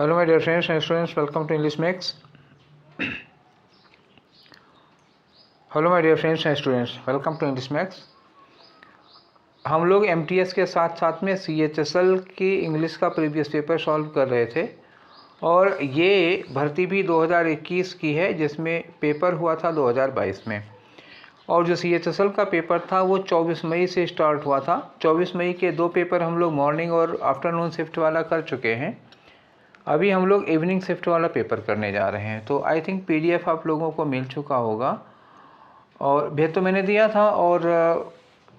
Hello my dear friends and students, welcome to English Max. Hello my dear friends and students, welcome to English Max. हम लोग MTS के साथ साथ में CHSL की English का प्रीवियस पेपर सॉल्व कर रहे थे और ये भर्ती भी 2021 की है जिसमें पेपर हुआ था 2022 में। और जो सीएचएसएल का पेपर था वो 24 मई से स्टार्ट हुआ था। 24 मई के 2 पेपर हम लोग मॉर्निंग और आफ्टरनून शिफ्ट वाला कर चुके हैं। अभी हम लोग इवनिंग शिफ्ट वाला पेपर करने जा रहे हैं। तो आई थिंक पीडीएफ आप लोगों को मिल चुका होगा और भेज तो मैंने दिया था और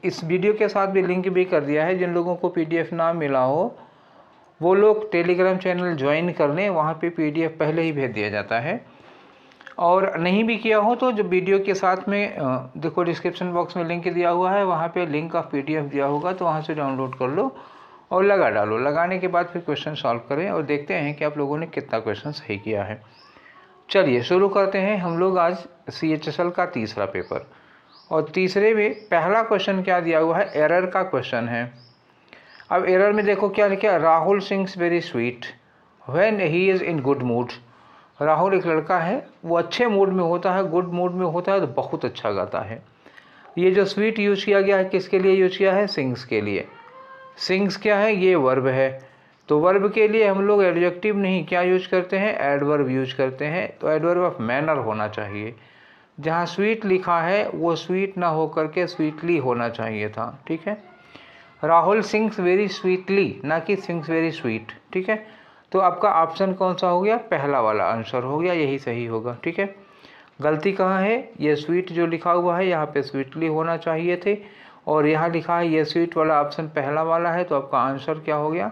इस वीडियो के साथ भी लिंक भी कर दिया है। जिन लोगों को पीडीएफ ना मिला हो वो लोग टेलीग्राम चैनल ज्वाइन कर लें, वहाँ पे पीडीएफ पहले ही भेज दिया जाता है। और नहीं भी किया हो तो जो वीडियो के साथ में देखो डिस्क्रिप्शन बॉक्स में लिंक दिया हुआ है, वहाँ पे लिंक ऑफ पीडीएफ दिया होगा, तो वहाँ से डाउनलोड कर लो और लगा डालो। लगाने के बाद फिर क्वेश्चन सॉल्व करें और देखते हैं कि आप लोगों ने कितना क्वेश्चन सही किया है। चलिए शुरू करते हैं हम लोग आज सीएचएसएल का तीसरा पेपर। और तीसरे में पहला क्वेश्चन क्या दिया हुआ है, एरर का क्वेश्चन है। अब एरर में देखो क्या लिखा, Rahul sings very sweet when he is in good mood. Rahul एक लड़का है, वो अच्छे मूड में होता है, गुड मूड में होता है तो बहुत अच्छा गाता है। ये जो स्वीट यूज किया गया है किसके लिए यूज किया है, सिंग्स के लिए। सिंग्स क्या है, ये वर्ब है, तो वर्ब के लिए हम लोग एडजेक्टिव नहीं क्या यूज करते हैं, एडवर्ब यूज करते हैं। तो एडवर्ब ऑफ मैनर होना चाहिए। जहाँ स्वीट लिखा है वो स्वीट ना हो करके स्वीटली होना चाहिए था, ठीक है। राहुल सिंग्स वेरी स्वीटली, ना कि सिंग्स वेरी स्वीट, ठीक है। तो आपका ऑप्शन कौन सा हो गया, पहला वाला आंसर हो गया, यही सही होगा, ठीक है। गलती कहाँ है, ये स्वीट जो लिखा हुआ है यहाँ पे स्वीटली होना चाहिए थे और यहाँ लिखा है ये स्वीट वाला ऑप्शन पहला वाला है, तो आपका आंसर क्या हो गया,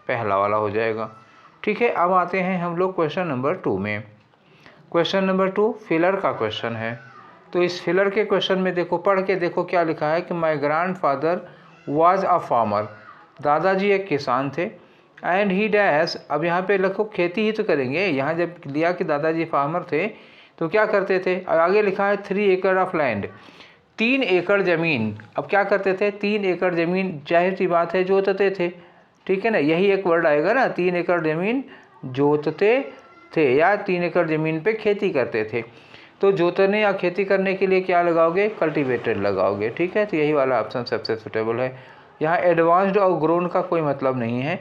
पहला वाला हो जाएगा, ठीक है। अब आते हैं हम लोग क्वेश्चन नंबर 2 में। क्वेश्चन नंबर 2 फिलर का क्वेश्चन है। तो इस फिलर के क्वेश्चन में देखो, पढ़ के देखो क्या लिखा है कि my grandfather was a farmer. दादाजी एक किसान थे। एंड ही डैश, अब यहाँ पे लिखो खेती ही तो करेंगे। यहाँ जब लिया कि दादाजी फार्मर थे तो क्या करते थे, आगे लिखा है 3 एकड़ ऑफ लैंड, 3 एकड़ ज़मीन। अब क्या करते थे, 3 एकड़ ज़मीन जाहिर सी बात है जोतते थे, ठीक है ना, यही एक वर्ड आएगा ना, 3 एकड़ ज़मीन जोतते थे या 3 एकड़ ज़मीन पे खेती करते थे। तो जोतने या खेती करने के लिए क्या लगाओगे, कल्टीवेटेड लगाओगे, ठीक है। तो यही वाला ऑप्शन सबसे सुटेबल है। यहाँ एडवांस्ड और ग्रोन का कोई मतलब नहीं है।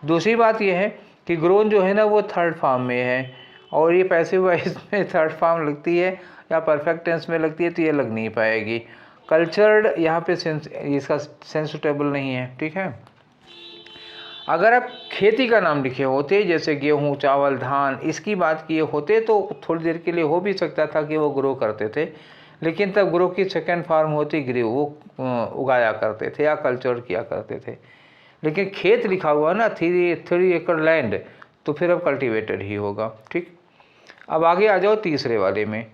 दूसरी बात यह है कि ग्रोन जो है ना वो थर्ड फॉर्म में है और ये पैसिव वॉइस में थर्ड फॉर्म लगती है या परफेक्ट टेंस में लगती है, तो ये लग नहीं पाएगी। कल्चर्ड यहाँ पे इसका सेंस सुटेबल नहीं है, ठीक है। अगर आप खेती का नाम लिखे होते जैसे गेहूँ, चावल, धान, इसकी बात किए होते तो थोड़ी देर के लिए हो भी सकता था कि वो ग्रो करते थे, लेकिन तब ग्रो की सेकेंड फॉर्म होती ग्रीव, वो उगाया करते थे या कल्चर किया करते थे। लेकिन खेत लिखा हुआ ना 3 एकड़ लैंड, तो फिर अब कल्टीवेटेड ही होगा, ठीक। अब आगे आ जाओ तीसरे वाले में।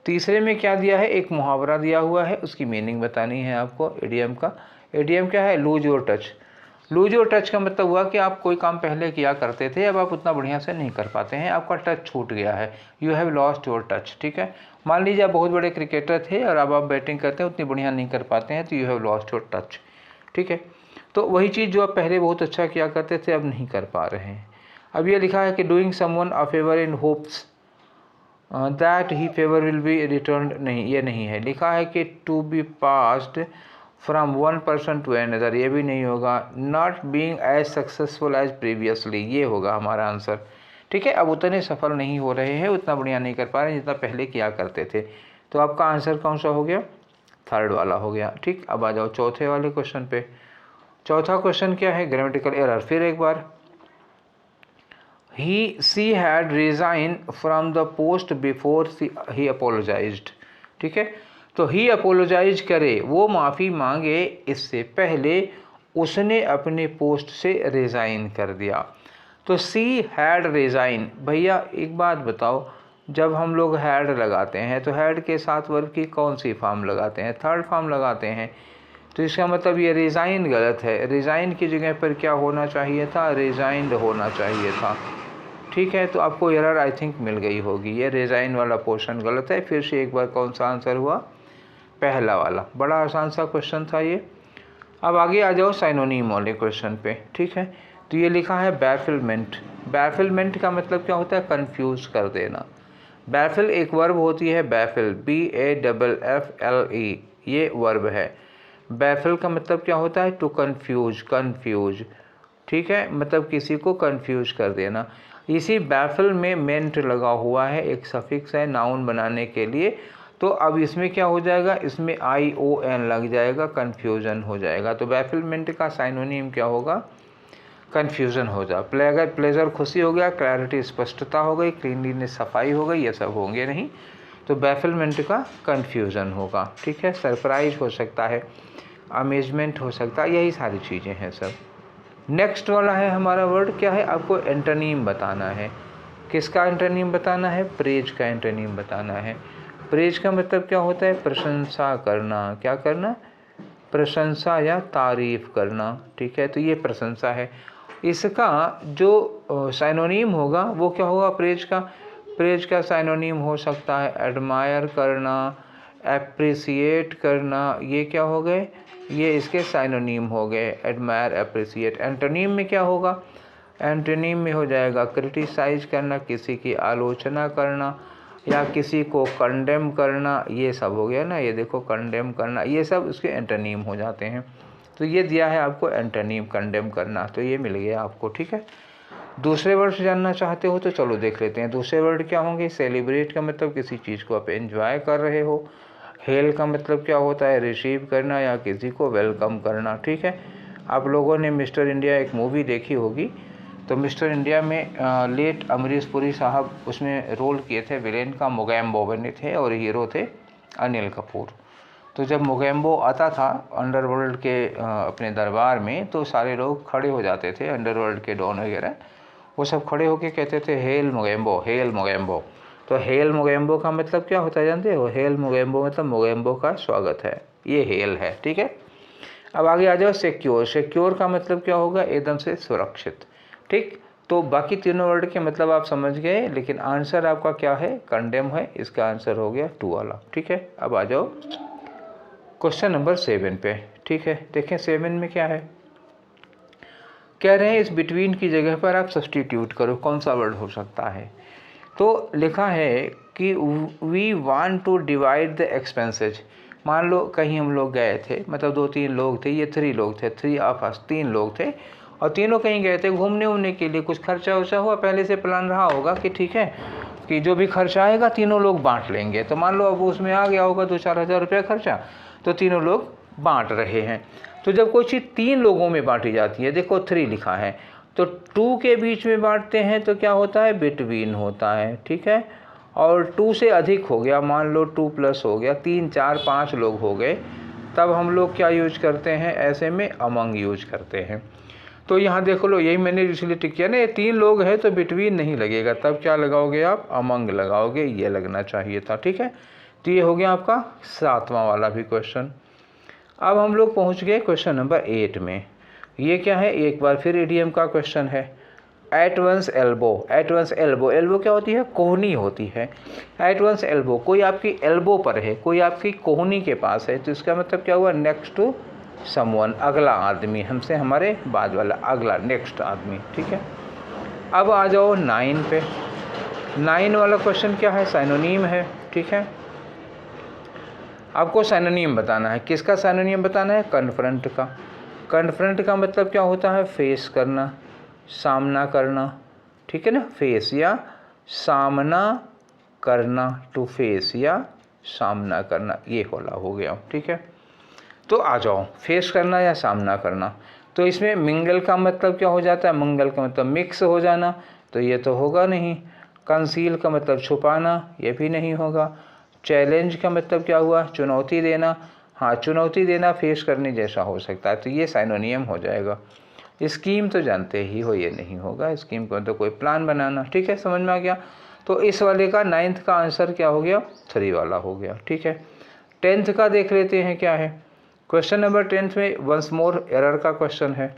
तीसरे में क्या दिया है, एक मुहावरा दिया हुआ है, उसकी मीनिंग बतानी है आपको। एडीएम का, एडीएम क्या है, lose your touch. Lose your touch का मतलब हुआ कि आप कोई काम पहले किया करते थे, अब आप उतना बढ़िया से नहीं कर पाते हैं, आपका टच छूट गया है, you have lost your touch, ठीक है। मान लीजिए आप बहुत बड़े क्रिकेटर थे और अब आप बैटिंग करते हैं उतनी बढ़िया नहीं कर पाते हैं, तो you have lost your touch, ठीक है। तो वही चीज़ जो आप पहले बहुत अच्छा किया करते थे अब नहीं कर पा रहे हैं। अब ये लिखा है कि doing someone a favour in hopes that he favour will be return, नहीं ये नहीं है। लिखा है कि to be passed from one person to another, ये भी नहीं होगा। Not being as successful as previously, ये होगा हमारा आंसर, ठीक है। अब उतने सफल नहीं हो रहे हैं, उतना बढ़िया नहीं कर पा रहे हैं जितना पहले किया करते थे, तो आपका आंसर कौन सा हो गया, थर्ड वाला हो गया, ठीक। अब आ जाओ चौथे वाले क्वेश्चन पे। चौथा क्वेश्चन क्या है, ग्रामेटिकल एरर। फिर एक बार, she had resigned from the post before he apologized, ठीक है। तो ही अपोलोजाइज करे, वो माफ़ी मांगे, इससे पहले उसने अपने पोस्ट से रिज़ाइन कर दिया। तो सी हैड रिज़ाइन, भैया एक बात बताओ, जब हम लोग हैड लगाते हैं तो हैड के साथ वर्ब की कौन सी फॉर्म लगाते हैं, थर्ड फॉर्म लगाते हैं। तो इसका मतलब ये रिज़ाइन गलत है, रिज़ाइन की जगह पर क्या होना चाहिए था, रिज़ाइंड होना चाहिए था, ठीक है। तो आपको एरर आई थिंक मिल गई होगी, ये रिज़ाइन वाला पोर्शन गलत है। फिर से एक बार कौन सा आंसर हुआ, पहला वाला। बड़ा आसान सा क्वेश्चन था ये। अब आगे आ जाओ साइनोनिम वाले क्वेश्चन पे, ठीक है। तो ये लिखा है बैफिलमेंट। बैफिलमेंट का मतलब क्या होता है? कंफ्यूज कर देना। बैफिल एक वर्ब होती है, बैफिल, BAFFLE, ये वर्ब है। बैफिल का मतलब क्या होता है? टू कंफ्यूज, कंफ्यूज, ठीक है, मतलब किसी को कंफ्यूज कर देना। इसी बैफिल में मेंट लगा हुआ है, एक सफिक्स है नाउन बनाने के लिए। तो अब इसमें क्या हो जाएगा? इसमें ION लग जाएगा, कन्फ्यूज़न हो जाएगा। तो बैफिलमेंट का साइनोनिम क्या होगा? कन्फ्यूज़न हो जा। प्लेजर खुशी हो गया, क्लैरिटी स्पष्टता हो गई, क्लीनलीनेस सफाई हो गई, ये सब होंगे नहीं। तो बैफिलमेंट का कन्फ्यूज़न होगा, ठीक है। सरप्राइज हो सकता है, अमेजमेंट हो सकता है, यही सारी चीज़ें हैं सब। नेक्स्ट वाला है हमारा वर्ड, क्या है? आपको एंटोनीम बताना है। किसका एंटोनीम बताना है? प्रेज का एंटोनीम बताना है। प्रेज का मतलब क्या होता है? प्रशंसा करना। क्या करना? प्रशंसा या तारीफ करना, ठीक है। तो ये प्रशंसा है। इसका जो साइनोनीम होगा वो क्या होगा? प्रेज का, प्रेज का साइनोनीम हो सकता है एडमायर करना, एप्रिसिएट करना, ये क्या हो गए? ये इसके साइनोनीम हो गए, एडमायर, एप्रिसिएट। एंटोनीम में क्या होगा? एंटोनीम में हो जाएगा क्रिटिसाइज करना, किसी की आलोचना करना या किसी को कंडेम करना, ये सब हो गया ना। ये देखो, कंडेम करना, ये सब उसके एंटोनीम हो जाते हैं। तो ये दिया है आपको एंटोनीम, कंडेम करना, तो ये मिल गया आपको, ठीक है। दूसरे वर्ड जानना चाहते हो तो चलो देख लेते हैं। दूसरे वर्ड क्या होंगे? सेलिब्रेट का मतलब किसी चीज़ को आप एंजॉय कर रहे हो। हेल का मतलब क्या होता है? रिसीव करना या किसी को वेलकम करना, ठीक है। आप लोगों ने मिस्टर इंडिया एक मूवी देखी होगी, तो मिस्टर इंडिया में लेट अमरीश पुरी साहब उसमें रोल किए थे, विलेन का मोगैम्बो बने थे और हीरो थे अनिल कपूर। तो जब मोगैम्बो आता था अंडरवर्ल्ड के अपने दरबार में, तो सारे लोग खड़े हो जाते थे, अंडरवर्ल्ड के डॉन वगैरह, वो सब खड़े होके कहते थे हेल मोगैम्बो, हेल मोगैम्बो। तो हेल मोगैम्बो का मतलब क्या होता है जानते हो? हेल मोगैम्बो मतलब मोगैम्बो का स्वागत है, ये हेल है, ठीक है। अब आगे आ जाओ, सिक्योर। सिक्योर का मतलब क्या होगा? एकदम से सुरक्षित, ठीक। तो बाकी तीनों वर्ड के मतलब आप समझ गए, लेकिन आंसर आपका क्या है? कंडेम है, इसका आंसर हो गया 2 वाला, ठीक है। अब आ जाओ क्वेश्चन नंबर 7 पे, ठीक है। देखें 7 में क्या है, कह रहे हैं इस बिटवीन की जगह पर आप सब्सटीट्यूट करो, कौन सा वर्ड हो सकता है? तो लिखा है कि we want to divide the expenses. मान लो कहीं हम लोग गए थे, मतलब 2-3 लोग थे, ये 3 लोग थे, 3 ऑफ अस, 3 लोग थे, और तीनों कहीं गए थे घूमने उमने के लिए। कुछ खर्चा वर्चा हुआ, पहले से प्लान रहा होगा कि ठीक है कि जो भी खर्चा आएगा तीनों लोग बांट लेंगे। तो मान लो अब उसमें आ गया होगा 2-4 हज़ार रुपया खर्चा, तो तीनों लोग बांट रहे हैं। तो जब कोई चीज़ 3 लोगों में बांटी जाती है, देखो 3 लिखा है, तो 2 के बीच में बांटते हैं तो क्या होता है? बिटवीन होता है, ठीक है। और 2 से अधिक हो गया, मान लो 2 प्लस हो गया, 3, 4, 5 लोग हो गए, तब हम लोग क्या यूज करते हैं? ऐसे में अमंग यूज करते हैं। तो यहाँ देख लो, यही मैंने इसलिए टिक किया ना, ये 3 लोग हैं तो बिटवीन नहीं लगेगा, तब क्या लगाओगे आप? अमंग लगाओगे, ये लगना चाहिए था, ठीक है। तो ये हो गया आपका 7वां वाला भी क्वेश्चन। अब हम लोग पहुँच गए क्वेश्चन नंबर 8 में। ये क्या है? एक बार फिर इडियम का क्वेश्चन है। At once elbow, at once elbow, elbow क्या होती है? कोहनी होती है। एट वंस एल्बो, कोई आपकी एल्बो पर है, कोई आपकी कोहनी के पास है, तो इसका मतलब क्या हुआ? नेक्स्ट टू समवन, अगला आदमी, हमसे हमारे बाद वाला, अगला, नेक्स्ट आदमी, ठीक है। अब आ जाओ 9 पे। 9 वाला क्वेश्चन क्या है? साइनोनीम है, ठीक है। आपको साइनोनीम बताना है। किसका साइनोनीम बताना है? कन्फ्रंट का। कन्फ्रंट का मतलब क्या होता है? फेस करना, सामना करना, ठीक है ना। फेस या सामना करना, टू फेस या सामना करना, ये वाला हो गया, ठीक है। तो आ जाओ, फेस करना या सामना करना। तो इसमें मिंगल का मतलब क्या हो जाता है? मंगल का मतलब मिक्स हो जाना, तो ये तो होगा नहीं। कंसील का मतलब छुपाना, ये भी नहीं होगा। चैलेंज का मतलब क्या हुआ? चुनौती देना, हाँ, चुनौती देना फेस करने जैसा हो सकता है, तो ये साइनोनियम हो जाएगा। स्कीम तो जानते ही हो, ये नहीं होगा। स्कीम को तो कोई प्लान बनाना, ठीक है, समझ में आ गया। तो इस वाले का 9th का आंसर क्या हो गया? 3 वाला हो गया, ठीक है। 10th का देख लेते हैं क्या है। क्वेश्चन नंबर 10 में वंस मोर एरर का क्वेश्चन है।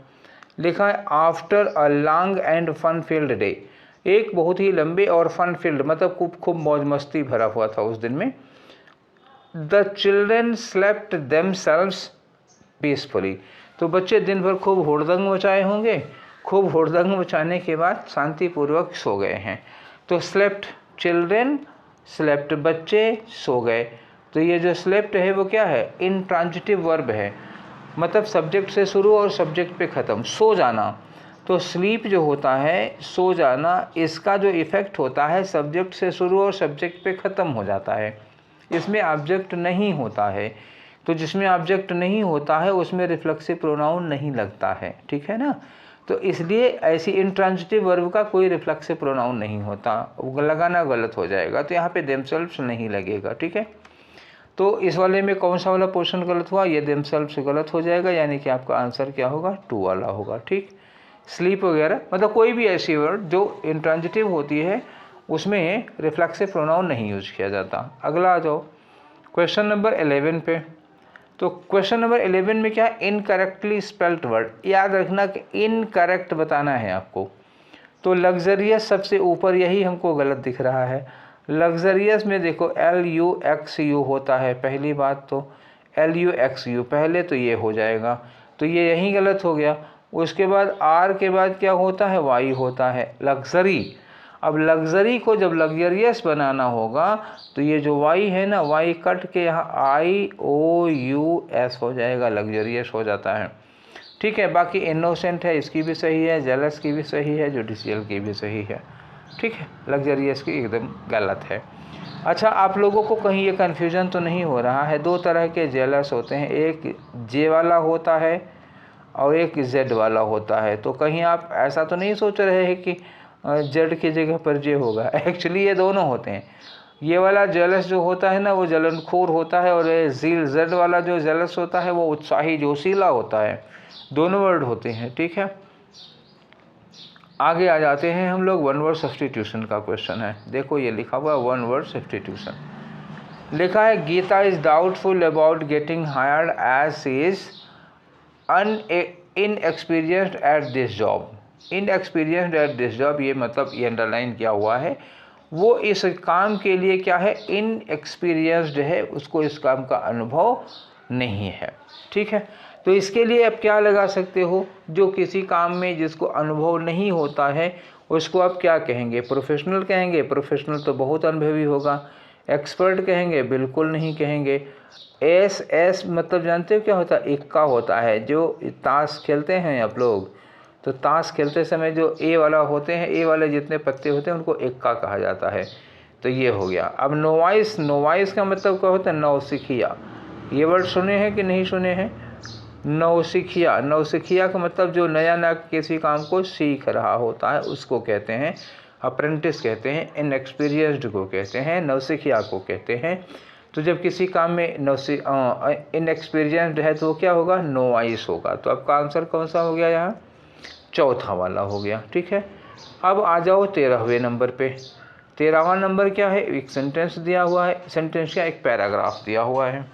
लिखा है after a long and fun field day, एक बहुत ही लंबे और फन फील्ड मतलब खूब मौज मस्ती भरा हुआ था उस दिन में। The children slept themselves peacefully, तो बच्चे दिन भर खूब हुड़दंग मचाए होंगे, खूब हुड़दंग मचाने के बाद शांतिपूर्वक सो गए हैं। तो स्लेप्ट चिल्ड्रेन, स्लेप्ट बच्चे सो गए। तो ये जो स्लेप्ट है वो क्या है, इंट्रांजिटिव वर्ब है, मतलब सब्जेक्ट से शुरू और सब्जेक्ट पे ख़त्म, सो जाना। तो स्लीप जो होता है, सो जाना, इसका जो इफ़ेक्ट होता है सब्जेक्ट से शुरू और सब्जेक्ट पे ख़त्म हो जाता है, इसमें ऑब्जेक्ट नहीं होता है। तो जिसमें ऑब्जेक्ट नहीं होता है उसमें रिफ्लेक्सिव प्रोनाउन नहीं लगता है, ठीक है ना। तो इसलिए ऐसी इंट्रांजिटिव वर्ब का कोई रिफ्लेक्सिव प्रोनाउन नहीं होता, वो लगाना गलत हो जाएगा, तो यहाँ पे देमसेल्व्स नहीं लगेगा, ठीक है। तो इस वाले में कौन सा वाला पोर्शन गलत हुआ, ये देमसेल्व्स गलत हो जाएगा, यानी कि आपका आंसर क्या होगा, 2 वाला होगा, ठीक। स्लीप वगैरह मतलब कोई भी ऐसी वर्ड जो इंट्रांजिटिव होती है उसमें रिफ्लेक्सिव प्रोनाउन नहीं यूज किया जाता। अगला आ जाओ क्वेश्चन नंबर 11 पे। तो क्वेश्चन नंबर 11 में क्या है, इनकरेक्टली स्पेल्ड वर्ड। याद रखना कि इनकरेक्ट बताना है आपको। तो लग्जरियस सबसे ऊपर, यही हमको गलत दिख रहा है। लग्जरियस में देखो LUXU होता है, पहली बात तो LUXU पहले, तो ये हो जाएगा, तो ये यहीं गलत हो गया। उसके बाद R के बाद क्या होता है, Y होता है, लग्जरी। अब लग्जरी को जब लग्जरियस बनाना होगा तो ये जो Y है ना, Y कट के यहाँ IOUS हो जाएगा, लग्जरियस हो जाता है, ठीक है। बाकी इनोसेंट है, इसकी भी सही है, जेलस की भी सही है, जुडिशियल की भी सही है, ठीक है। लग्जरियस की एकदम गलत है। अच्छा, आप लोगों को कहीं ये कन्फ्यूजन तो नहीं हो रहा है, 2 तरह के जेलस होते हैं, एक जे वाला होता है और एक जेड वाला होता है। तो कहीं आप ऐसा तो नहीं सोच रहे हैं कि जेड की जगह पर जे होगा, एक्चुअली ये दोनों होते हैं। ये वाला जेलस जो होता है ना वो जलनखोर होता है, और जेड वाला जो जेलस होता है वो उत्साही जोशीला होता है, दोनों वर्ड होते हैं, ठीक है। आगे आ जाते हैं हम लोग, वन वर्ड सब्स्टिट्यूशन का क्वेश्चन है। देखो ये लिखा हुआ है वन वर्ड सब्स्टिट्यूशन। लिखा है Geeta is doubtful about getting hired as she is inexperienced at this job. Inexperienced at this job, ये मतलब ये अंडरलाइन किया हुआ है, वो इस काम के लिए क्या है, इनएक्सपीरियंस्ड है, उसको इस काम का अनुभव नहीं है, ठीक है। तो इसके लिए आप क्या लगा सकते हो, जो किसी काम में जिसको अनुभव नहीं होता है उसको आप क्या कहेंगे, प्रोफेशनल कहेंगे, प्रोफेशनल तो बहुत अनुभवी होगा। एक्सपर्ट कहेंगे, बिल्कुल नहीं कहेंगे। एस मतलब जानते हो क्या होता है, इक्का होता है। जो ताश खेलते हैं आप लोग, तो ताश खेलते समय जो ए वाला होते हैं, ए वाले जितने पत्ते होते हैं उनको इक्का कहा जाता है। तो ये हो गया। अब नोवाइस, नोवाइस का मतलब क्या होता है, नौसिखिया। ये वर्ड सुने हैं कि नहीं सुने हैं, नौसिखिया। नौसिखिया का मतलब जो नया नया किसी काम को सीख रहा होता है उसको कहते हैं अप्रेंटिस कहते हैं, इनएक्सपीरियंस्ड को कहते हैं नौसिखिया को कहते हैं। तो जब किसी काम में इनएक्सपीरियंस्ड है तो क्या होगा, नोवाइस होगा। तो आपका आंसर कौन सा हो गया, यहाँ चौथा वाला हो गया, ठीक है। अब आ जाओ 13वें नंबर पे। 13वां नंबर क्या है, एक सेंटेंस दिया हुआ है, सेंटेंस का एक पैराग्राफ दिया हुआ है।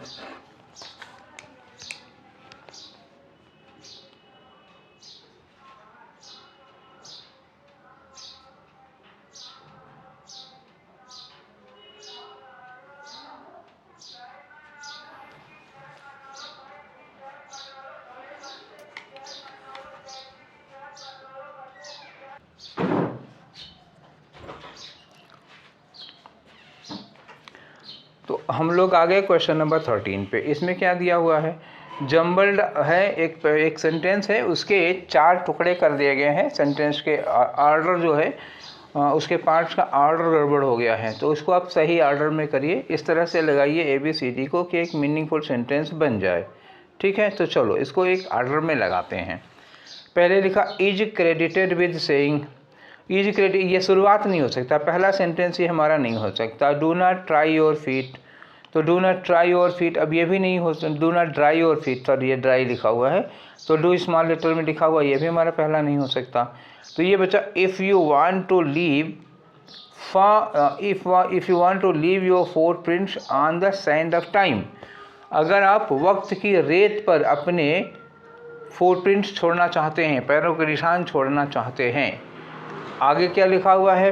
तो हम लोग आ गए क्वेश्चन नंबर 13 पे। इसमें क्या दिया हुआ है, जम्बल्ड है, एक सेंटेंस है, उसके 4 टुकड़े कर दिए गए हैं। सेंटेंस के ऑर्डर जो है उसके पार्ट्स का ऑर्डर गड़बड़ हो गया है, तो उसको आप सही ऑर्डर में करिए। इस तरह से लगाइए ABCD को कि एक मीनिंगफुल सेंटेंस बन जाए, ठीक है। तो चलो इसको एक ऑर्डर में लगाते हैं। पहले लिखा is credited with saying, is credit, ये शुरुआत नहीं हो सकता, पहला सेंटेंस ये हमारा नहीं हो सकता। Do not try your feet, तो do not try your feet, अब ये भी नहीं हो सकता। Do not dry your feet, sorry ये ड्राई लिखा हुआ है, तो डू स्मॉल लेटर में लिखा हुआ, ये भी हमारा पहला नहीं हो सकता। तो ये बच्चा if you want to leave if you want to leave your footprints on the sand of time, अगर आप वक्त की रेत पर अपने फुटप्रिंट्स छोड़ना चाहते हैं, पैरों के निशान छोड़ना चाहते हैं। आगे क्या लिखा हुआ है,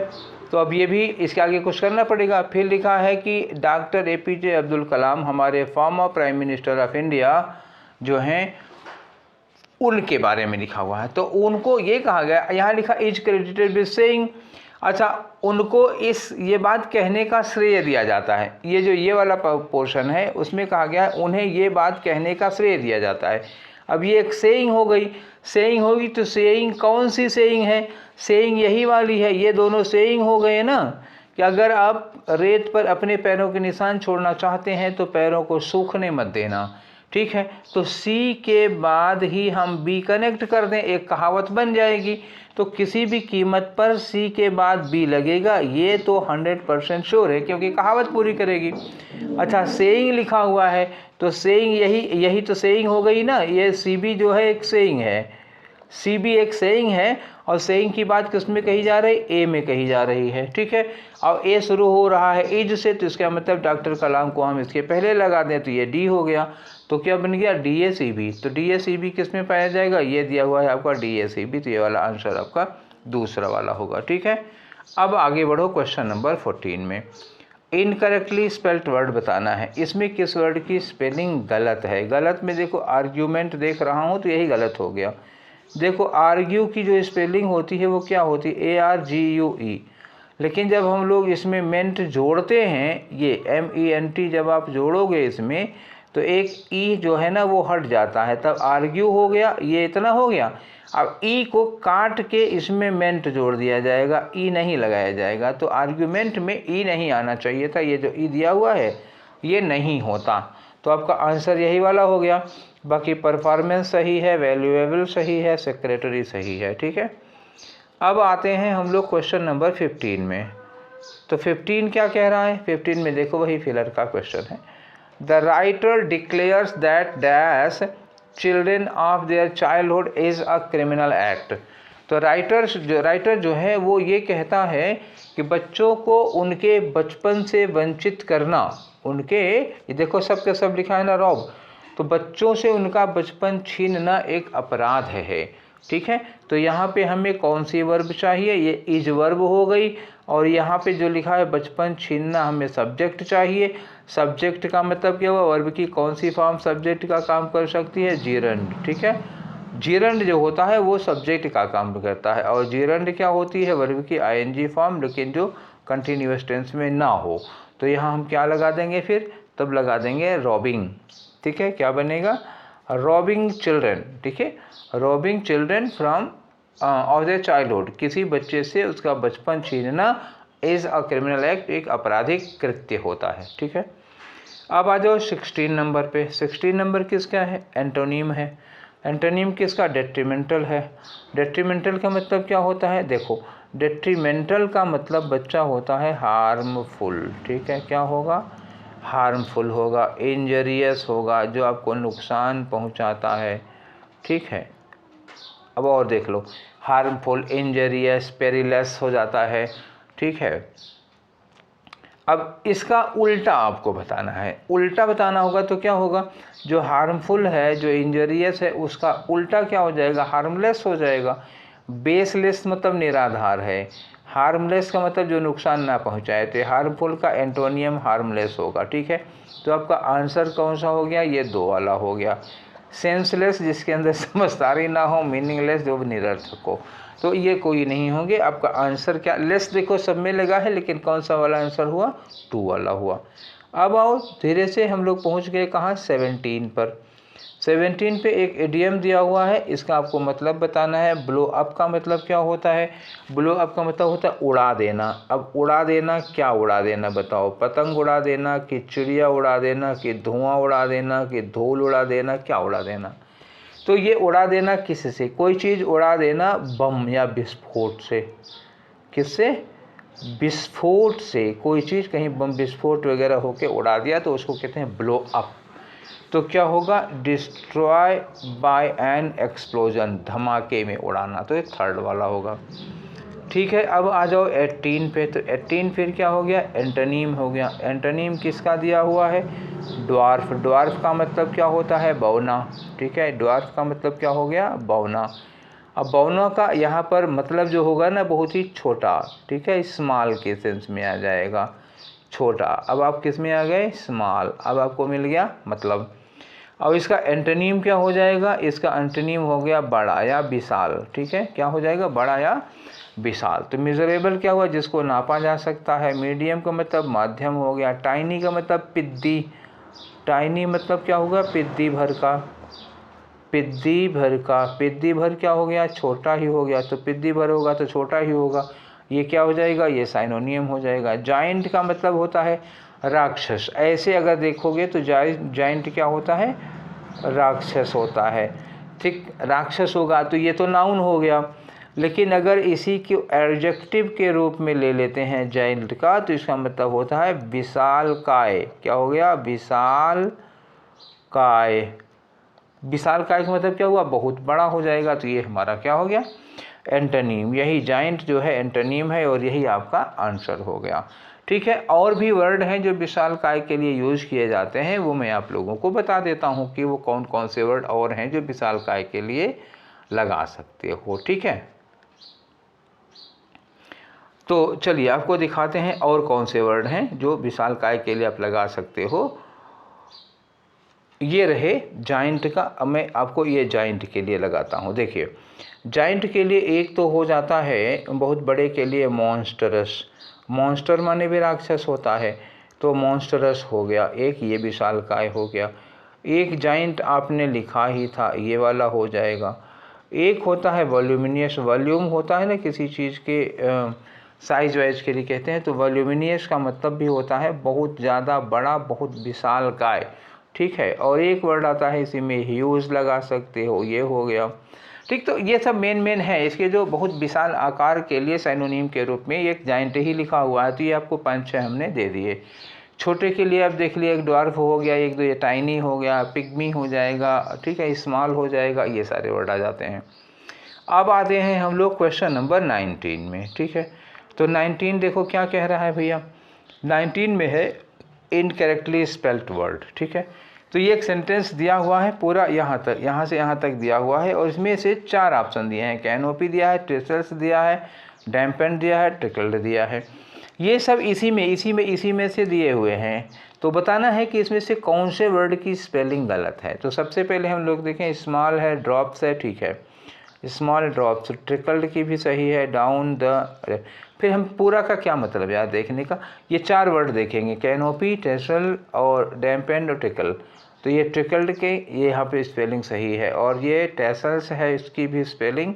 तो अब ये भी इसके आगे कुछ करना पड़ेगा। फिर लिखा है कि डॉक्टर APJ अब्दुल कलाम हमारे former prime minister of India जो हैं उनके बारे में लिखा हुआ है, तो उनको ये कहा गया, यहाँ लिखा इज क्रेडिटेड विद सेइंग। अच्छा, उनको ये बात कहने का श्रेय दिया जाता है। ये जो ये वाला पोर्शन है उसमें कहा गया उन्हें ये बात कहने का श्रेय दिया जाता है। अब ये एक सेइंग हो गई, सेइंग होगी तो सेइंग कौन सी सेइंग है? सेइंग यही वाली है, ये दोनों सेइंग हो गए ना, कि अगर आप रेत पर अपने पैरों के निशान छोड़ना चाहते हैं तो पैरों को सूखने मत देना, ठीक है। तो सी के बाद ही हम बी कनेक्ट कर दें, एक कहावत बन जाएगी। तो किसी भी कीमत पर सी के बाद बी लगेगा, ये तो 100% श्योर है, क्योंकि कहावत पूरी करेगी। अच्छा, सेइंग लिखा हुआ है तो सेइंग यही तो सेइंग हो गई ना, ये सी बी जो है एक सेइंग है, सी बी एक सेइंग है, और सेइंग की बात किस में कही जा रही? ए में कही जा रही है, ठीक है। और ए शुरू हो रहा है इज से, तो इसका मतलब डॉक्टर कलाम को हम इसके पहले लगा दें तो ये डी हो गया, तो क्या बन गया? D A C B. तो डी ए सी बी किस में पाया जाएगा? ये दिया हुआ है आपका डी ए सी बी, तो ये वाला आंसर आपका दूसरा वाला होगा, ठीक है। अब आगे बढ़ो क्वेश्चन नंबर 14 में। इनकरेक्टली स्पेल्ड वर्ड बताना है। इसमें किस वर्ड की स्पेलिंग गलत है? गलत में देखो, आर्ग्यूमेंट देख रहा हूँ तो यही गलत हो गया। देखो, आर्ग्यू की जो स्पेलिंग होती है वो क्या होती है? ARGUE। लेकिन जब हम लोग इसमें मेंट जोड़ते हैं, ये MENT जब आप जोड़ोगे इसमें, तो एक ई जो है ना वो हट जाता है, तब आर्ग्यू हो गया, ये इतना हो गया। अब ई को काट के इसमें मेंट जोड़ दिया जाएगा, ई नहीं लगाया जाएगा, तो आर्ग्यूमेंट में ई नहीं आना चाहिए था। ये जो ई दिया हुआ है ये नहीं होता, तो आपका आंसर यही वाला हो गया। बाकी परफॉर्मेंस सही है, वैल्यूएबल सही है, सेक्रेटरी सही है, ठीक है। अब आते हैं हम लोग क्वेश्चन नंबर 15 में। तो 15 क्या कह रहा है? 15 में देखो वही फिलर का क्वेश्चन है। The writer declares that dash children of their childhood is a criminal act. तो राइटर जो है वो ये कहता है कि बच्चों को उनके बचपन से वंचित करना, ये देखो सब के सब लिखा है ना रॉब, तो बच्चों से उनका बचपन छीनना एक अपराध है, ठीक है। तो यहाँ पे हमें कौन सी वर्ब चाहिए? ये इज वर्ब हो गई, और यहाँ पे जो लिखा है बचपन छीनना, हमें सब्जेक्ट चाहिए। सब्जेक्ट का मतलब क्या हुआ? वर्ब की कौन सी फॉर्म सब्जेक्ट का काम कर सकती है? जीरंड, ठीक है। जीरंड जो होता है वो सब्जेक्ट का काम करता है, और जीरंड क्या होती है? वर्ब की ING फॉर्म, लेकिन जो कंटिन्यूअस टेंस में ना हो। तो यहाँ हम क्या लगा देंगे फिर? तब लगा देंगे रॉबिंग, ठीक है। क्या बनेगा? रॉबिंग चिल्ड्रन, ठीक है। Robbing children from of their childhood, किसी बच्चे से उसका बचपन छीनना इज़ अ क्रिमिनल एक्ट, एक आपराधिक कृत्य होता है, ठीक है। अब आ जाओ 16 नंबर पे। 16 नंबर किसका है? एंटोनीम है। एंटोनीम किसका? डेट्रीमेंटल है। डेट्रीमेंटल का मतलब क्या होता है? देखो, डेट्रीमेंटल का मतलब बच्चा होता है हार्मफुल, ठीक है। क्या होगा? हार्मफुल होगा, इंजरियस होगा, जो आपको नुकसान पहुंचाता है, ठीक है। अब और देख लो, हार्मफुल, इंजरियस, पेरिलस हो जाता है, ठीक है। अब इसका उल्टा आपको बताना है, उल्टा बताना होगा तो क्या होगा? जो हार्मफुल है, जो इंजरियस है, उसका उल्टा क्या हो जाएगा? हार्मलेस हो जाएगा। बेसलेस मतलब निराधार है, हार्मलेस का मतलब जो नुकसान ना पहुंचाए, तो हार्मफुल का एंटोनियम हार्मलेस होगा, ठीक है। तो आपका आंसर कौन सा हो गया? ये 2 वाला हो गया। सेंसलेस जिसके अंदर समझदारी ना हो, मीनिंगलेस जो निरर्थक हो, तो ये कोई नहीं होंगे। आपका आंसर क्या? लेस देखो सब में लगा है, लेकिन कौन सा वाला आंसर हुआ? 2 वाला हुआ। अब आओ धीरे से हम लोग पहुंच गए कहाँ? 17 पर। 17 पे एक इडियम दिया हुआ है, इसका आपको मतलब बताना है। ब्लो अप का मतलब क्या होता है? ब्लो अप का मतलब होता है उड़ा देना। अब उड़ा देना, क्या उड़ा देना बताओ? पतंग उड़ा देना, कि चिड़िया उड़ा देना, कि धुआं उड़ा देना, कि धूल उड़ा देना, क्या उड़ा देना? तो ये उड़ा देना किससे? कोई चीज़ उड़ा देना बम या विस्फोट से। किससे? विस्फोट से। कोई चीज़ कहीं बम विस्फोट वगैरह होके उड़ा दिया तो उसको कहते हैं ब्लो अप। तो क्या होगा? डिस्ट्रॉय बाय एन एक्सप्लोजन, धमाके में उड़ाना, तो ये 3rd वाला होगा, ठीक है। अब आ जाओ 18 पे। तो 18 फिर क्या हो गया? एंटोनीम हो गया। एंटोनीम किसका दिया हुआ है? ड्वार्फ। ड्वार्फ का मतलब क्या होता है? बौना, ठीक है। ड्वार्फ का मतलब क्या हो गया? बौना। अब बौना का यहाँ पर मतलब जो होगा ना, बहुत ही छोटा, ठीक है, स्मॉल के सेंस में आ जाएगा, छोटा। अब आप किस में आ गए? स्मॉल। अब आपको मिल गया मतलब। और इसका एंटोनीम क्या हो जाएगा, इसका एंटोनीम हो गया बड़ा या विशाल। ठीक है, क्या हो जाएगा, बड़ा या विशाल। तो मेजरेबल क्या हुआ, जिसको नापा जा सकता है। मीडियम का मतलब माध्यम हो गया। टाइनी का मतलब पिद्दी, टाइनी मतलब क्या होगा, पिद्दी भर का, पिद्दी भर का, पिद्दी भर क्या हो गया, छोटा ही हो गया। तो पिद्दी भर होगा तो छोटा ही होगा, ये क्या हो जाएगा, ये साइनोनियम हो जाएगा। जाइंट का मतलब होता है राक्षस। ऐसे अगर देखोगे तो जाइंट क्या होता है, राक्षस होता है। ठीक, राक्षस होगा तो ये तो नाउन हो गया। लेकिन अगर इसी को एडजेक्टिव के रूप में ले लेते हैं जाइंट का, तो इसका मतलब होता है विशालकाय। क्या हो गया, विशालकाय। विशालकाय का मतलब क्या हुआ, बहुत बड़ा हो जाएगा। तो ये हमारा क्या हो गया, एंटोनीम। यही जाइंट जो है एंटोनीम है और यही आपका आंसर हो गया। ठीक है, और भी वर्ड हैं जो विशालकाय के लिए यूज़ किए जाते हैं, वो मैं आप लोगों को बता देता हूँ कि वो कौन कौन से वर्ड और हैं जो विशालकाय के लिए लगा सकते हो। ठीक है, तो चलिए आपको दिखाते हैं और कौन से वर्ड हैं जो विशालकाय के लिए आप लगा सकते हो। ये रहे जाइंट का। अब मैं आपको ये जाइंट के लिए लगाता हूँ। देखिए, जाइंट के लिए एक तो हो जाता है बहुत बड़े के लिए मॉन्स्टरस। मॉन्स्टर माने भी राक्षस होता है, तो मॉन्स्टरस हो गया एक, ये विशालकाय हो गया। एक जाइंट आपने लिखा ही था, ये वाला हो जाएगा। एक होता है वॉल्यूमिनियस। वॉल्यूम होता है ना किसी चीज़ के साइज वाइज के लिए कहते हैं, तो वॉल्यूमिनियस का मतलब भी होता है बहुत ज़्यादा बड़ा, बहुत विशालकाय। ठीक है, और एक वर्ड आता है इसी में ह्यूज लगा सकते हो, ये हो गया। ठीक, तो ये सब मेन है इसके, जो बहुत विशाल आकार के लिए साइनोनिम के रूप में एक जाइंट ही लिखा हुआ है। तो ये आपको 5-6 हमने दे दिए। छोटे के लिए आप देख लिए, एक ड्वार्फ हो गया, एक दो ये टाइनी हो गया, पिग्मी हो जाएगा, ठीक है, स्मॉल हो जाएगा, ये सारे वर्ड आ जाते हैं। अब आते हैं हम लोग क्वेश्चन नंबर 19 में। ठीक है, तो 19 देखो क्या कह रहा है भैया। 19 में है इनकरेक्टली स्पेल्ड वर्ड। ठीक है, तो ये एक सेंटेंस दिया हुआ है पूरा, यहाँ तक, यहाँ से यहाँ तक दिया हुआ है, और इसमें से 4 ऑप्शन दिए हैं। कैनोपी दिया है, ट्रेसल्स दिया है, डैम्पेंड दिया है, ट्रिकल्ड दिया है। ये सब इसी में से दिए हुए हैं। तो बताना है कि इसमें से कौन से वर्ड की स्पेलिंग गलत है। तो सबसे पहले हम लोग देखें, स्मॉल है, ड्रॉप्स है, ठीक है, स्मॉल ड्रॉप्स। ट्रिकल्ड की भी सही है, डाउन द। फिर हम पूरा का क्या मतलब यार देखने का, ये 4 वर्ड देखेंगे, कैनोपी, ट्रेसल और डैम्पेंड और ट्रिकल। तो ये ट्रिकल्ड के ये यहाँ पे स्पेलिंग सही है, और ये टेसल्स है, इसकी भी स्पेलिंग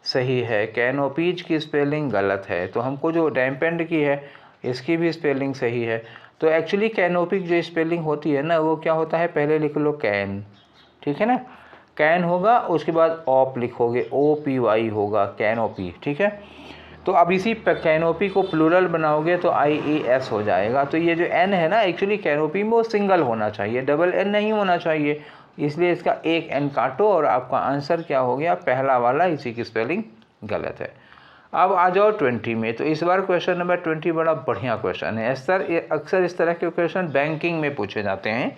सही है। कैनोपीज की स्पेलिंग गलत है। तो हमको जो डैम्पेंड की है इसकी भी स्पेलिंग सही है। तो एक्चुअली कैनोपिक जो स्पेलिंग होती है ना, वो क्या होता है, पहले लिख लो कैन, ठीक है ना, कैन होगा, उसके बाद ऑप लिखोगे, OPY होगा, कैनोपी। ठीक है, तो अब इसी कैनोपी को प्लूरल बनाओगे तो IES हो जाएगा। तो ये जो N है ना, एक्चुअली कैनोपी में वो सिंगल होना चाहिए, डबल N नहीं होना चाहिए, इसलिए इसका एक N काटो और आपका आंसर क्या हो गया, पहला वाला, इसी की स्पेलिंग गलत है। अब आ जाओ 20 में। तो इस बार क्वेश्चन नंबर 20 बड़ा बढ़िया क्वेश्चन है। अक्सर इस तरह के क्वेश्चन बैंकिंग में पूछे जाते हैं,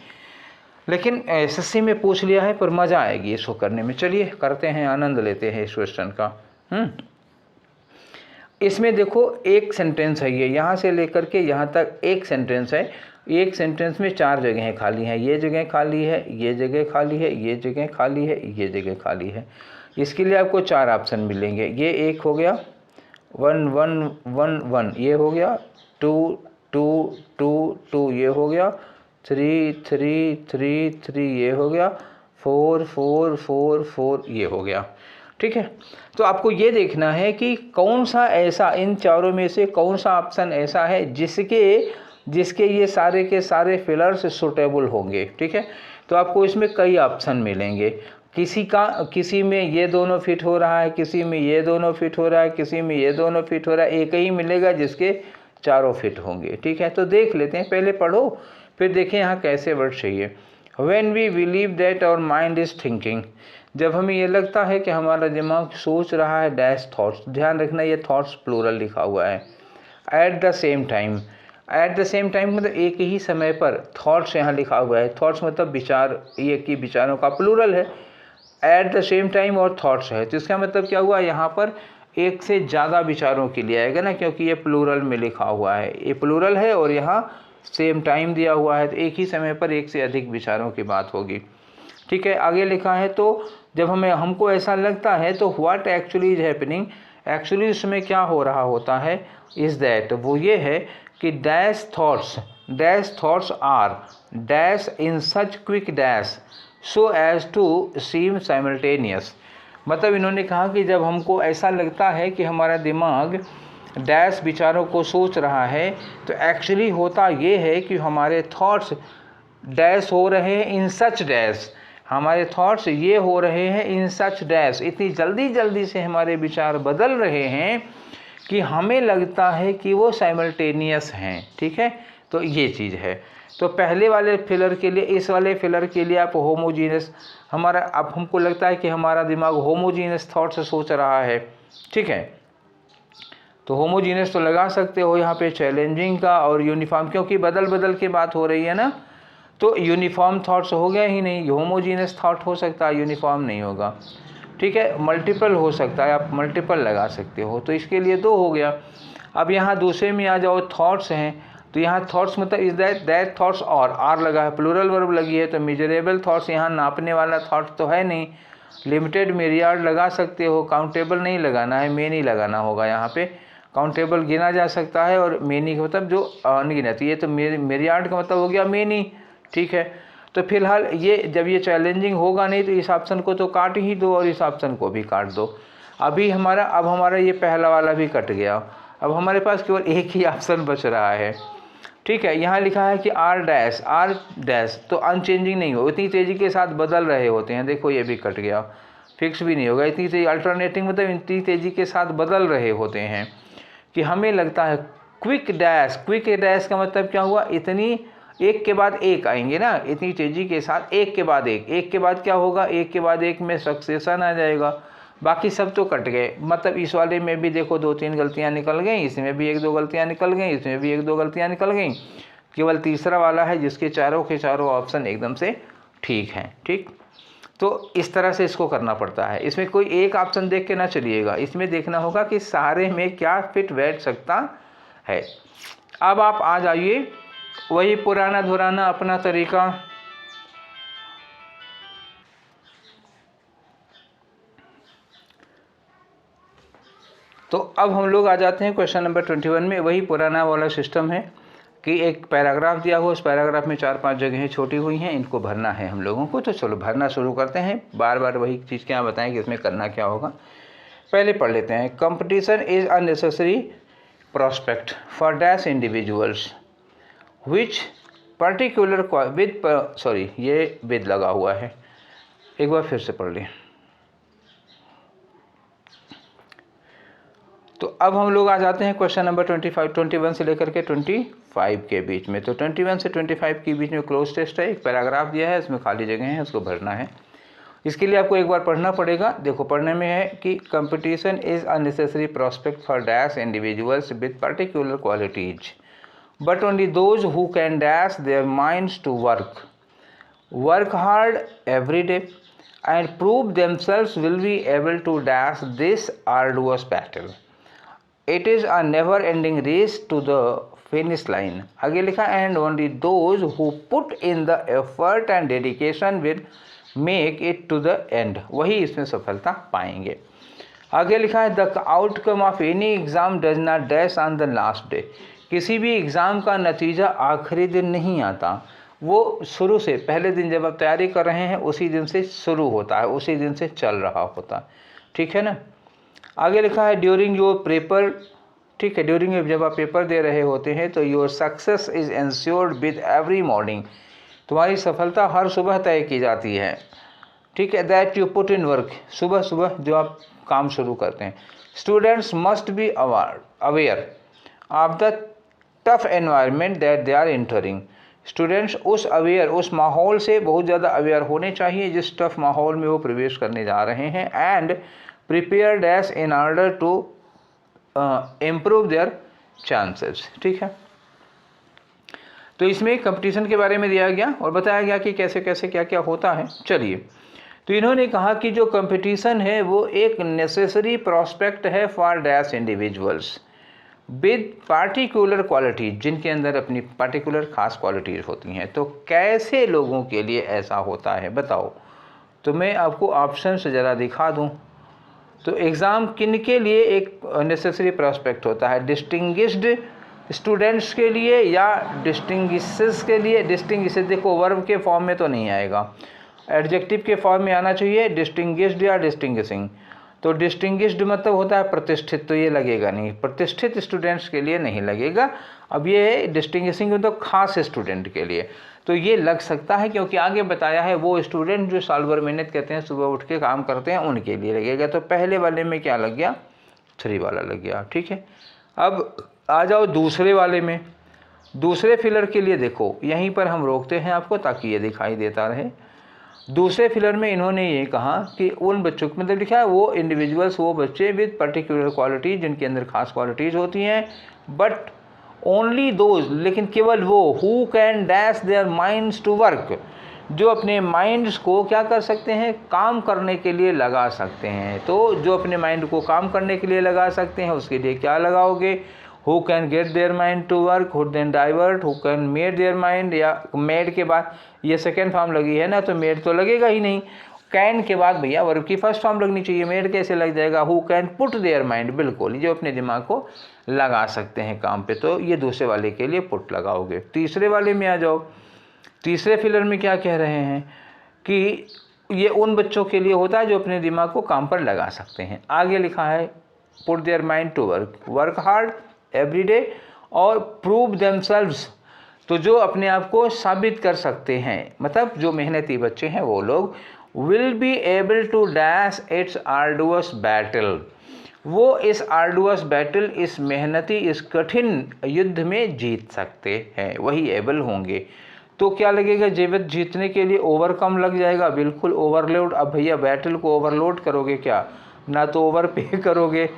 लेकिन SSC में पूछ लिया है, पर मज़ा आएगी इसको करने में। चलिए करते हैं, आनंद लेते हैं इस क्वेश्चन का। इसमें देखो एक सेंटेंस है, ये यहाँ से लेकर के यहाँ तक एक सेंटेंस है। एक सेंटेंस में 4 जगहें खाली हैं, ये जगह खाली है, ये जगह खाली है, ये जगह खाली है, ये जगह खाली है। इसके लिए आपको 4 ऑप्शन मिलेंगे। ये एक हो गया, 1 1 1 1 ये हो गया, 2 2 2 2 ये हो गया, 3 3 3 3 ये हो गया, 4 4 4 4 ये हो गया। ठीक है, तो आपको ये देखना है कि कौन सा ऐसा, इन चारों में से कौन सा ऑप्शन ऐसा है जिसके ये सारे के सारे फिलर्स सूटेबल होंगे। ठीक है, तो आपको इसमें कई ऑप्शन मिलेंगे। किसी में ये दोनों फिट हो रहा है, किसी में ये दोनों फिट हो रहा है, किसी में ये दोनों फिट हो रहा है, एक ही मिलेगा जिसके चारों फिट होंगे। ठीक है, तो देख लेते हैं, पहले पढ़ो फिर देखें यहाँ कैसे वर्ड चाहिए। When we believe that our mind is thinking, जब हमें ये लगता है कि हमारा दिमाग सोच रहा है, डैश थॉट्स, ध्यान रखना ये थॉट्स प्लूरल लिखा हुआ है। At the same time, at the same time मतलब एक ही समय पर, थॉट्स यहाँ लिखा हुआ है, थॉट्स मतलब विचार, ये कि विचारों का प्लूरल है। एट द सेम टाइम और थॉट्स है, तो इसका मतलब क्या हुआ, यहाँ पर एक से ज़्यादा विचारों के लिए आएगा ना, क्योंकि ये प्लूरल में लिखा हुआ है, ये प्लूरल है और यहाँ सेम टाइम दिया हुआ है तो एक ही समय पर एक से अधिक विचारों की बात होगी। ठीक है, आगे लिखा है तो जब हमको ऐसा लगता है तो what actually is happening, actually उसमें क्या हो रहा होता है, इज दैट, वो ये है कि dash thoughts are dash in such quick dash so as to seem simultaneous. मतलब इन्होंने कहा कि जब हमको ऐसा लगता है कि हमारा दिमाग डैश विचारों को सोच रहा है तो एक्चुअली होता ये है कि हमारे थॉट्स डैश हो रहे हैं इन सच डैश, हमारे थॉट्स ये हो रहे हैं इन सच डैश, इतनी जल्दी से हमारे विचार बदल रहे हैं कि हमें लगता है कि वो साइमल्टेनियस हैं। ठीक है, तो ये चीज़ है। तो पहले वाले फिलर के लिए, इस वाले फिलर के लिए आप होमोजीनस, हमारा अब हमको लगता है कि हमारा दिमाग होमोजीनस थॉट से सोच रहा है। ठीक है, तो होमोजीनस तो लगा सकते हो यहाँ पे चैलेंजिंग का और यूनिफॉर्म, क्योंकि बदल की बात हो रही है ना, तो यूनिफॉर्म थॉट्स हो गया ही नहीं, होमोजीनस थॉट हो सकता है, यूनिफॉर्म नहीं होगा। ठीक है, मल्टीपल हो सकता है, आप मल्टीपल लगा सकते हो, तो इसके लिए 2 हो गया। अब यहाँ दूसरे में आ जाओ, थॉट्स हैं, तो यहाँ थॉट्स मतलब इज दैट थॉट्स, और आर लगा है, प्लूरल वर्ब लगी है, तो मेजरेबल थॉट्स, यहाँ नापने वाला थॉट तो है नहीं, लिमिटेड मिलियार्ड लगा सकते हो, काउंटेबल नहीं लगाना है, मेनी लगाना होगा यहाँ पे। काउंटेबल गिना जा सकता है और मेनी का मतलब जो अनगिनत, ये तो मिलियार्ड का मतलब हो गया मेनी। ठीक है, तो फिलहाल ये जब ये चैलेंजिंग होगा नहीं तो इस ऑप्शन को तो काट ही दो और इस ऑप्शन को भी काट दो। अब हमारा ये पहला वाला भी कट गया, अब हमारे पास केवल एक ही ऑप्शन बच रहा है। ठीक है, यहाँ लिखा है कि आर डैश तो अनचेंजिंग नहीं हो, इतनी तेज़ी के साथ बदल रहे होते हैं, देखो ये भी कट गया, फिक्स भी नहीं होगा, इतनी तेज़ी, अल्टरनेटिंग मतलब इतनी तेज़ी के साथ बदल रहे होते हैं कि हमें लगता है। क्विक डैश का मतलब क्या हुआ, इतनी एक के बाद एक आएंगे ना, इतनी तेज़ी के साथ एक के बाद एक के बाद क्या होगा, एक के बाद एक में सक्सेशन आ जाएगा, बाकी सब तो कट गए। मतलब इस वाले में भी देखो 2-3 गलतियां निकल गई, इसमें भी 1-2 गलतियां निकल गई, इसमें भी 1-2 गलतियां निकल गई, केवल तीसरा वाला है जिसके चारों के चारों ऑप्शन एकदम से ठीक हैं। ठीक, तो इस तरह से इसको करना पड़ता है, इसमें कोई एक ऑप्शन देख के ना चलिएगा, इसमें देखना होगा कि सारे में क्या फिट बैठ सकता है। अब आप आ जाइए वही पुराना धुराना अपना तरीका, तो अब हम लोग आ जाते हैं क्वेश्चन नंबर 21 में। वही पुराना वाला सिस्टम है कि एक पैराग्राफ दिया हुआ, उस पैराग्राफ में 4-5 जगहें छोटी हुई हैं, इनको भरना है हम लोगों को। तो चलो भरना शुरू करते हैं, बार बार वही चीज़ क्या बताएं कि इसमें करना क्या होगा। पहले पढ़ लेते हैं, competition is a necessary prospect for dash individuals which particular ये विद लगा हुआ है, एक बार फिर से पढ़ लें। तो अब हम लोग आ जाते हैं क्वेश्चन नंबर 21 से लेकर के 25 के बीच में। तो 21 से 25 के बीच में क्लोज टेस्ट है, एक पैराग्राफ दिया है, इसमें खाली जगह है, उसको भरना है। इसके लिए आपको एक बार पढ़ना पड़ेगा। देखो पढ़ने में है कि competition is a necessary prospect for dash individuals with particular qualities but only those who can dash their minds to work hard every day and prove themselves will be able to dash this arduous battle. It is a never-ending race to the finish line. आगे लिखा and only those who put in the effort and dedication will make it to the end. वही इसमें सफलता पाएंगे। आगे लिखा है the outcome of any exam does not dash on the last day. किसी भी एग्ज़ाम का नतीजा आखिरी दिन नहीं आता, वो शुरू से पहले दिन जब आप तैयारी कर रहे हैं उसी दिन से शुरू होता है, उसी दिन से चल रहा होता है। ठीक है ना। आगे लिखा है ड्यूरिंग योर पेपर, ठीक है, ड्यूरिंग जब आप पेपर दे रहे होते हैं तो your success is ensured with every morning, तुम्हारी सफलता हर सुबह तय की जाती है। ठीक है, that you put in work, सुबह सुबह जो आप काम शुरू करते हैं। Students must be aware of the tough environment that they are entering, students उस माहौल से बहुत ज़्यादा अवेयर होने चाहिए जिस टफ माहौल में वो प्रवेश करने जा रहे हैं। And prepare dash in order to improve their chances. ठीक है, तो इसमें कंपटीशन के बारे में दिया गया और बताया गया कि कैसे कैसे क्या क्या होता है। चलिए, तो इन्होंने कहा कि जो कंपटीशन है वो एक नेसेसरी प्रोस्पेक्ट है for dash individuals, with particular quality, जिनके अंदर अपनी पार्टिकुलर खास क्वालिटीज़ होती हैं। तो कैसे लोगों के लिए ऐसा होता है बताओ? तो मैं आपको ऑप्शन से ज़रा दिखा दूं। तो एग्ज़ाम किन के लिए एक नेसेसरी प्रॉस्पेक्ट होता है? डिस्टिंग्विश्ड स्टूडेंट्स के लिए या डिस्टिंग्विशेस के लिए? डिस्टिंग्विशेस देखो वर्ब के फॉर्म में तो नहीं आएगा, एडजेक्टिव के फॉर्म में आना चाहिए, डिस्टिंग्विश्ड या डिस्टिंग्विशिंग। तो डिस्टिंग्विश्ड मतलब होता है प्रतिष्ठित, तो ये लगेगा नहीं, प्रतिष्ठित स्टूडेंट्स के लिए नहीं लगेगा। अब ये डिस्टिंग्विशिंग मतलब खास स्टूडेंट के लिए, तो ये लग सकता है क्योंकि आगे बताया है वो स्टूडेंट जो साल भर मेहनत करते हैं, सुबह उठ के काम करते हैं, उनके लिए लगेगा। तो पहले वाले में क्या लग गया? 3 वाला लग गया, ठीक है। अब आ जाओ दूसरे वाले में। दूसरे फिलर के लिए देखो, यहीं पर हम रोकते हैं आपको ताकि ये दिखाई देता रहे। दूसरे फिलर में इन्होंने ये कहा कि उन बच्चों को मतलब लिखा है वो इंडिविजुअल्स, वो बच्चे विद पर्टिकुलर क्वालिटी, जिनके अंदर खास क्वालिटीज़ होती हैं, बट ओनली दोज, लेकिन केवल वो, who can dash their minds to work, जो अपने माइंड्स को क्या कर सकते हैं? काम करने के लिए लगा सकते हैं। तो जो अपने माइंड को काम करने के लिए लगा सकते हैं उसके लिए क्या लगाओगे? Who can get their mind to work, who then divert, who can made their mind, या मेड के बाद ये सेकेंड फॉर्म लगी है ना, तो मेड तो लगेगा ही नहीं। कैन के बाद भैया वर्ब की फर्स्ट फॉर्म लगनी चाहिए, मेड कैसे लग जाएगा? Who can put their mind, बिल्कुल, जो अपने दिमाग को लगा सकते हैं काम पे, तो ये दूसरे वाले के लिए पुट लगाओगे। तीसरे वाले में आ जाओ। तीसरे फिलर में क्या कह रहे हैं कि ये उन बच्चों के लिए होता है जो अपने दिमाग को काम पर लगा सकते हैं। आगे लिखा है put their mind to work, work hard every day और प्रूव देमसेल्व्स, तो जो अपने आप को साबित कर सकते हैं, मतलब जो मेहनती बच्चे हैं वो लोग, will be able to dash it's arduous battle, वो इस आर्डुअस बैटल, इस मेहनती, इस कठिन युद्ध में जीत सकते हैं, वही एबल होंगे। तो क्या लगेगा? जीतने के लिए ओवरकम लग जाएगा, बिल्कुल। ओवरलोड, अब भैया बैटल को ओवरलोड करोगे क्या? ना तो ओवर पे करोगे,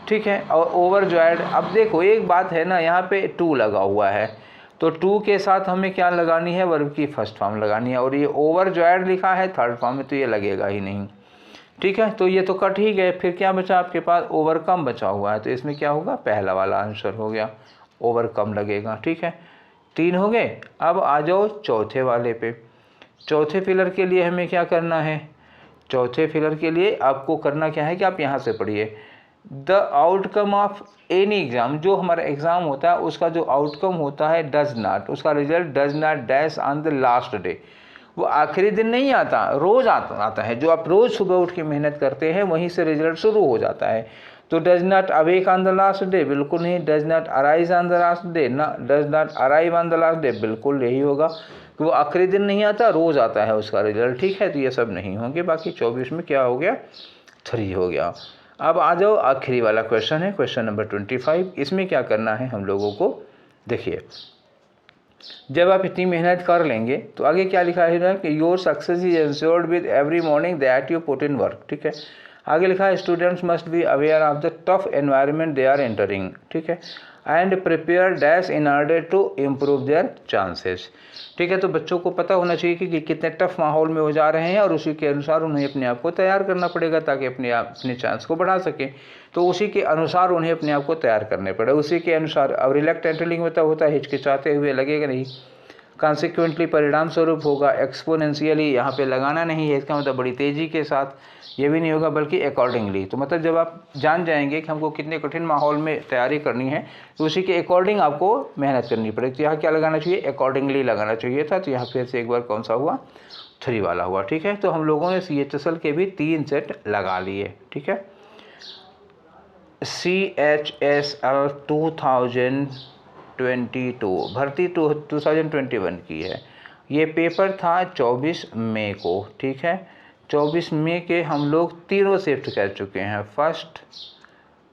ठीक है। और ओवर जॉयड, अब देखो एक बात है ना, यहाँ पे टू लगा हुआ है, तो टू के साथ हमें क्या लगानी है? वर्ब की फर्स्ट फॉर्म लगानी है, और ये ओवर जॉयड लिखा है थर्ड फॉर्म में, तो ये लगेगा ही नहीं, ठीक है। तो ये तो कट ही गए। फिर क्या बचा आपके पास? ओवरकम बचा हुआ है, तो इसमें क्या होगा? पहला वाला आंसर हो गया, ओवरकम लगेगा, ठीक है। 3 हो गए। अब आ जाओ चौथे वाले पे। चौथे फिलर के लिए हमें क्या करना है? चौथे फिलर के लिए आपको करना क्या है कि आप यहाँ से पढ़िए, the outcome of any exam, जो हमारा एग्ज़ाम होता है उसका जो आउटकम होता है, डज नॉट, उसका result does not dash on the last day, वो आखिरी दिन नहीं आता, रोज़ आता है। जो आप रोज़ सुबह उठ के मेहनत करते हैं वहीं से रिजल्ट शुरू हो जाता है। तो does not awake on the last day, बिल्कुल नहीं। Does not arise on the last day, ना। Does not arrive on the last day, बिल्कुल यही होगा कि वो आखिरी दिन नहीं आता, रोज़ आता है उसका रिजल्ट, ठीक है। तो ये सब नहीं होंगे। बाकी 24 में क्या हो गया? 3 हो गया। अब आ जाओ आखिरी वाला क्वेश्चन है, क्वेश्चन नंबर 25। इसमें क्या करना है हम लोगों को? देखिए, जब आप इतनी मेहनत कर लेंगे तो आगे क्या लिखा है कि your success is ensured with every morning that you put in work, ठीक है। आगे लिखा है students must be aware of the tough environment they are entering, ठीक है, and prepare dash in order to improve their chances, ठीक है। तो बच्चों को पता होना चाहिए कि कितने टफ माहौल में वो जा रहे हैं और उसी के अनुसार उन्हें अपने आप को तैयार करना पड़ेगा ताकि अपने चांस को बढ़ा सकें। तो उसी के अनुसार उन्हें अपने आप को तैयार करने पड़े, उसी के अनुसार। अब रिलैक्टेंटली मतलब होता है हिचकिचाते हुए, लगेगा नहीं। कॉन्सिक्वेंटली परिणाम स्वरूप होगा। एक्सपोनेंशियली यहाँ पे लगाना नहीं है, इसका मतलब बड़ी तेज़ी के साथ, ये भी नहीं होगा, बल्कि अकॉर्डिंगली। तो मतलब जब आप जान जाएंगे कि हमको कितने कठिन माहौल में तैयारी करनी है तो उसी के अकॉर्डिंग आपको मेहनत करनी पड़ेगी। तो यहाँ क्या लगाना चाहिए? अकॉर्डिंगली लगाना चाहिए था। तो यहाँ फिर से एक बार कौन सा हुआ? 3 वाला हुआ, ठीक है। तो हम लोगों ने CHSL के भी 3 सेट लगा लिए, ठीक है। CHSL 2022 भर्ती 2021 की है। ये पेपर था 24 मई को, ठीक है। 24 मई के हम लोग तीनों शिफ्ट कर चुके हैं, फर्स्ट,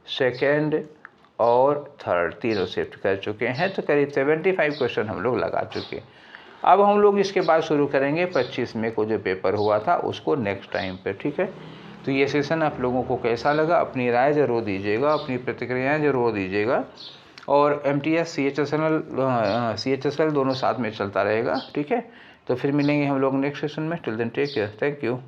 सेकंड और थर्ड, तीनों शिफ्ट कर चुके हैं। तो करीब 75 क्वेश्चन हम लोग लगा चुके। अब हम लोग इसके बाद शुरू करेंगे 25 मई को जो पेपर हुआ था उसको नेक्स्ट टाइम पे, ठीक है। तो ये सेशन आप लोगों को कैसा लगा? अपनी राय ज़रूर दीजिएगा, अपनी प्रतिक्रियाएं ज़रूर दीजिएगा। और MTS CHSL दोनों साथ में चलता रहेगा, ठीक है। तो फिर मिलेंगे हम लोग नेक्स्ट सेशन में। Till then take care, thank you.